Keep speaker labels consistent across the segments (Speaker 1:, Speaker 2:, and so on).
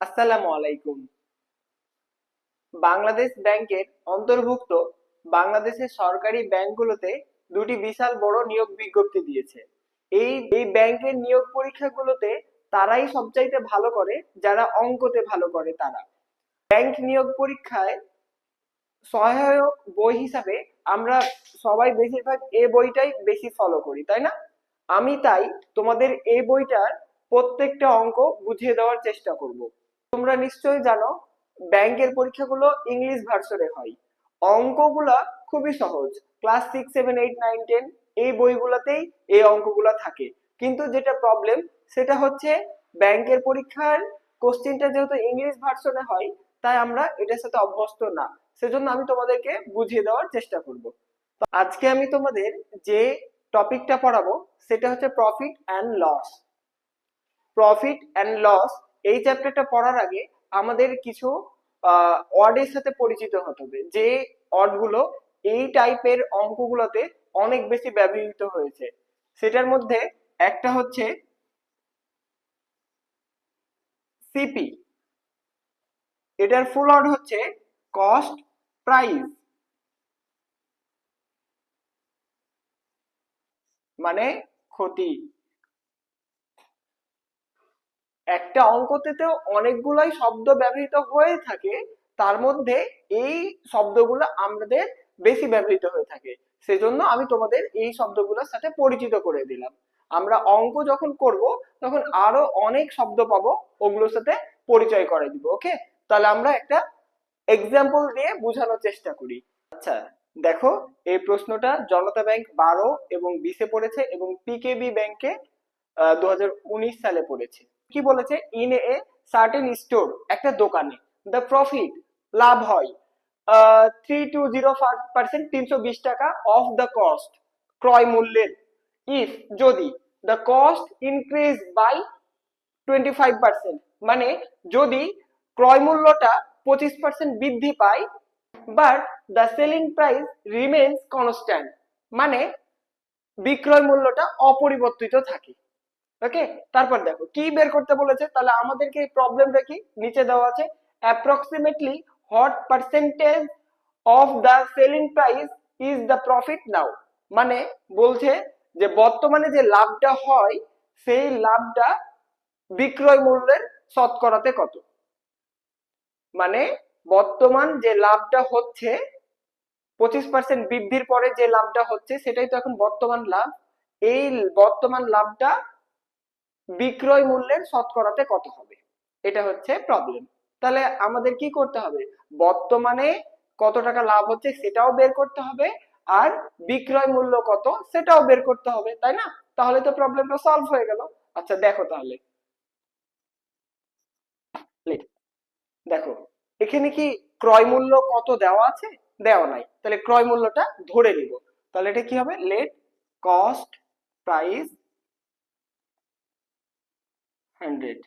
Speaker 1: আসসালামু আলাইকুম। বাংলাদেশ ব্যাংকের অন্তর্ভুক্ত বাংলাদেশের সরকারি ব্যাংকগুলোতে দুটি বিশাল বড় নিয়োগ বিজ্ঞপ্তি দিয়েছে। এই এই ব্যাংকের নিয়োগ পরীক্ষাগুলোতে তারাই সবচাইতে ভালো করে যারা অঙ্কতে ভালো করে তারা। ব্যাংক নিয়োগ পরীক্ষায় সহায়ক বই হিসাবে আমরা সবাই বেশিরভাগ এই বইটাই বেশি ফলো করি, তাই না? আমি তাই তোমাদের এই বইটার প্রত্যেকটা অঙ্ক বুঝিয়ে দেওয়ার চেষ্টা করব। তোমরা নিশ্চয়ই জানো ব্যাংকের পরীক্ষাগুলো ইংলিশ ভার্সনে হয়। অঙ্কগুলা খুবই সহজ, ক্লাস 6, 7, 8, 9, 10 এই বইগুলোতেই এই অঙ্কগুলা থাকে। কিন্তু যেটা প্রবলেম সেটা হচ্ছে ব্যাংকের পরীক্ষার কোশ্চেনটা যেহেতু ইংলিশ ভার্সনে হয়, তাই আমরা এটার সাথে অভ্যস্ত না। সেজন্য আমি তোমাদেরকে বুঝিয়ে দেওয়ার চেষ্টা করব। তো আজকে আমি তোমাদের যে টপিকটা পড়াবো সেটা হচ্ছে profit and loss. Profit and loss এই চ্যাপ্টারটা পড়ার আগে আমাদের কিছু ওয়ার্ডের সাথে পরিচিত হতে হবে, যে ওয়ার্ডগুলো এই টাইপের অঙ্কগুলোতে অনেক বেশি ব্যবহৃত হয়েছে। সেটার মধ্যে একটা হচ্ছে সিপি। এটার ফুল ওয়ার্ড হচ্ছে কস্ট প্রাইস, মানে ক্ষতি। একটা অঙ্কতে তো অনেকগুলাই শব্দ ব্যবহৃত হয়ে থাকে, তার মধ্যে এই শব্দগুলো আমাদের বেশি ব্যবহৃত হয়ে থাকে। সেজন্য আমি তোমাদের এই শব্দগুলোর সাথে পরিচিত করে দিলাম। আমরা অঙ্ক যখন করব তখন আরো অনেক শব্দ পাবো, ওগুলোর সাথে পরিচয় করে দিব। ওকে, তাহলে আমরা একটা এক্সাম্পল দিয়ে বোঝানোর চেষ্টা করি। আচ্ছা, দেখো, এই প্রশ্নটা জনতা ব্যাংক 12 এবং 20-এ পড়েছে এবং পিকেবি ব্যাংকে 2019 সালে পড়েছে। কি বলেছে? ইন এ সার্টেন স্টোর, একটা দোকানে দ্য প্রফিট, লাভ হয় 320%, 320 টাকা অফ দ্য কস্ট, ক্রয় মূল্যের। ইফ, যদি দ্য কস্ট ইনক্রিজ বাই 25%, মানে যদি ক্রয় মূল্যটা 25% বৃদ্ধি পায়, but the selling price remains constant, মানে বিক্রয় মূল্যটা অপরিবর্তিত থাকে। ওকে, তারপর দেখো কি বের করতে বলেছে। তাহলে আমাদেরকে এই প্রবলেমটা কি নিচে দেওয়া আছে, approximately what percentage of the selling price is the profit now, মানে বলছে যে বর্তমানে যে লাভটা হয় সেই লাভটা বিক্রয় মূল্যের শতকরাতে কত। মানে বর্তমান যে লাভটা হচ্ছে, 25% বৃদ্ধির পরে যে লাভটা হচ্ছে সেটাই তো এখন বর্তমান লাভ। এই বর্তমান লাভটা বিক্রয় মূল্যের শতকরাতে কত হবে, এটা হচ্ছে প্রবলেম। তাহলে আমাদের কি করতে হবে, বর্তমানে কত টাকা লাভ হচ্ছে সেটাও বের করতে হবে, আর বিক্রয় মূল্য কত সেটাও বের করতে হবে, তাই না? তাহলে তো প্রবলেমটা সলভ হয়ে গেল। আচ্ছা দেখো তাহলে, দেখো এখানে কি ক্রয় মূল্য কত দেওয়া আছে? দেওয়া নাই, তাহলে ক্রয় মূল্যটা ধরে নিব। তাহলে এটা কি হবে, লেট কস্ট প্রাইস 100,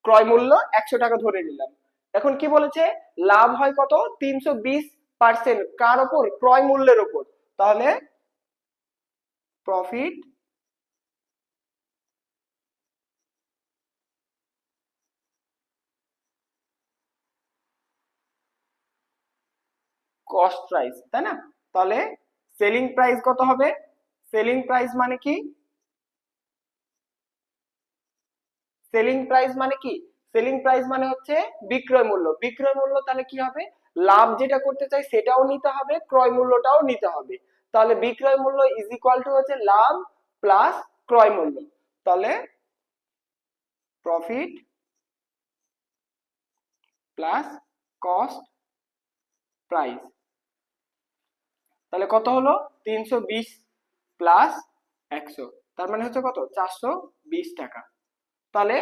Speaker 1: ক্রয় মূল্য 100 টাকা ধরে নিলাম। এখন কি বলেছে, লাভ হয় কত, 320%, কার ওপর, ক্রয় মূল্যের ওপর। তাহলে প্রফিট কস্ট প্রাইস, তাই না? তাহলে সেলিং প্রাইস কত হবে, সেলিং প্রাইস মানে কি, সেলিং প্রাইস মানে কি, সেলিং প্রাইস মানে হচ্ছে বিক্রয় মূল্য। বিক্রয় মূল্য তাহলে কি হবে, লাভ যেটা করতে চাই সেটাও নিতে হবে, ক্রয় মূল্যটাও নিতে হবে। তাহলে বিক্রয় মূল্য ইজ ইকুয়াল টু হচ্ছে লাভ প্লাস ক্রয় মূল্য। তাহলে প্রফিট প্লাস কস্ট প্রাইস, তাহলে কত হলো, 320 প্লাস 100, তার মানে হচ্ছে কত, 420 টাকা। তাহলে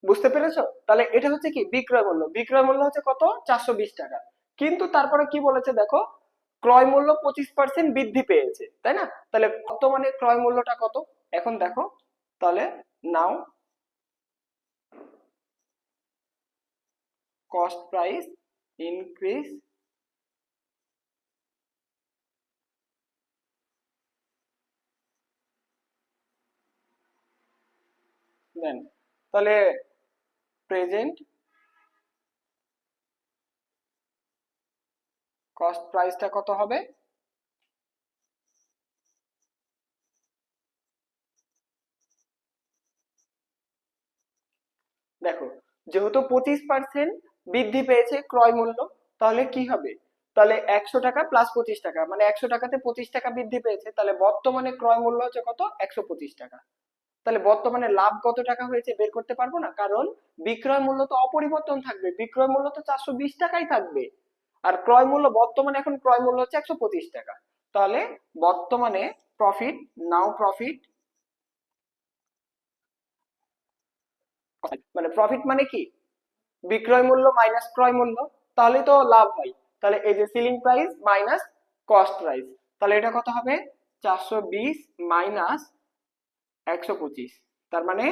Speaker 1: বুঝতে পেরেছো? তাহলে এটা হচ্ছে কি বিক্রয় মূল্য, বিক্রয় মূল্য হচ্ছে কত, 420 টাকা। কিন্তু তারপরে কি বলেছে দেখো, ক্রয় মূল্য 25% বৃদ্ধি পেয়েছে, তাই না? তাহলে বর্তমানে ক্রয় মূল্যটা কত, এখন দেখো। তাহলে নাও কস্ট প্রাইস ইনক্রিজ দেন, তাহলে প্রেজেন্ট কস্ট প্রাইসটা কত হবে? দেখো, যেহেতু 25% বৃদ্ধি পেয়েছে ক্রয় মূল্য, তাহলে কি হবে? তাহলে 100 টাকা প্লাস 25 টাকা, মানে 100 টাকাতে 25 টাকা বৃদ্ধি পেয়েছে, তাহলে বর্তমানে ক্রয় মূল্য হচ্ছে কত? 125 টাকা। তাহলে বর্তমানে লাভ কত টাকা হয়েছে বের করতে পারবো না, কারণ বিক্রয় মূল্য তো অপরিবর্তন থাকবে, বিক্রয় মূল্য তো 420 টাকাই থাকবে। আর ক্রয় মূল্য বর্তমানে এখন ক্রয় মূল্য হচ্ছে 125 টাকা। তাহলে বর্তমানে প্রফিট, নাও প্রফিট, মানে প্রফিট মানে কি? বিক্রয় মূল্য মাইনাস ক্রয় মূল্য, তাহলেই তো লাভ হয়। তাহলে এই যে ceiling price minus cost price, তাহলে এটা কত হবে? 420 মাইনাস 125, তার মানে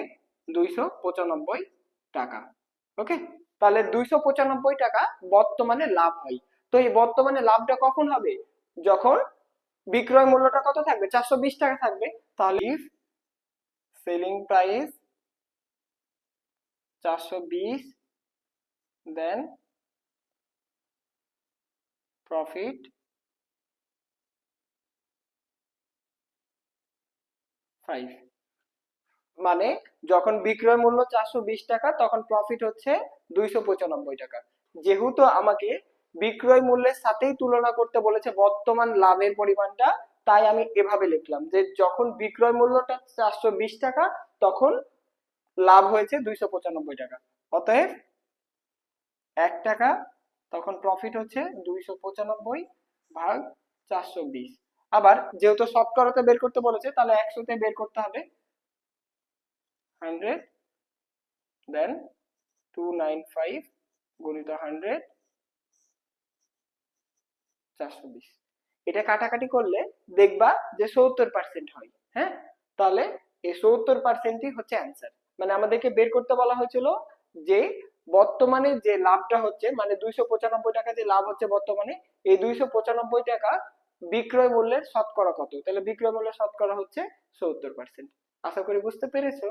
Speaker 1: 295 টাকা। ওকে, তাহলে 295 টাকা বর্তমানে লাভ হয়। তো এই বর্তমানে লাভটা কখন হবে? যখন বিক্রয় মূল্যটা কত থাকবে? 420 টাকা থাকবে। তাহলে if selling price 420, then profit 5। মানে যখন বিক্রয় মূল্য 420 টাকা, তখন প্রফিট হচ্ছে 295 টাকা। যেহেতু আমাকে বিক্রয় মূল্যের সাথেই তুলনা করতে বলেছে বর্তমান লাভের পরিমাণটা, তাই আমি এভাবে লিখলাম যে যখন বিক্রয় মূল্যটা 420 টাকা, তখন লাভ হয়েছে 295 টাকা। অতএব 1 টাকা, তখন প্রফিট হচ্ছে 295 ভাগ 420। আবার যেহেতু শতকরাতে বের করতে বলেছে, তাহলে 100তে বের করতে হবে। 100, দেন 295 গুণিত 100, 420। এটা কাটাকাটি করলে দেখবা যে 70% হয়। হ্যাঁ, তাহলে এই 70%ই হচ্ছে অ্যান্সার। মানে আমাদেরকে বের করতে বলা হয়েছিল যে বর্তমানে যে লাভটা হচ্ছে, মানে 295 টাকা যে লাভ হচ্ছে বর্তমানে, এই 295 টাকা বিক্রয় মূল্যের শতকরা কত? তাহলে বিক্রয় মূল্যের শতকরা হচ্ছে 70%। আশা করি বুঝতে পেরেছো।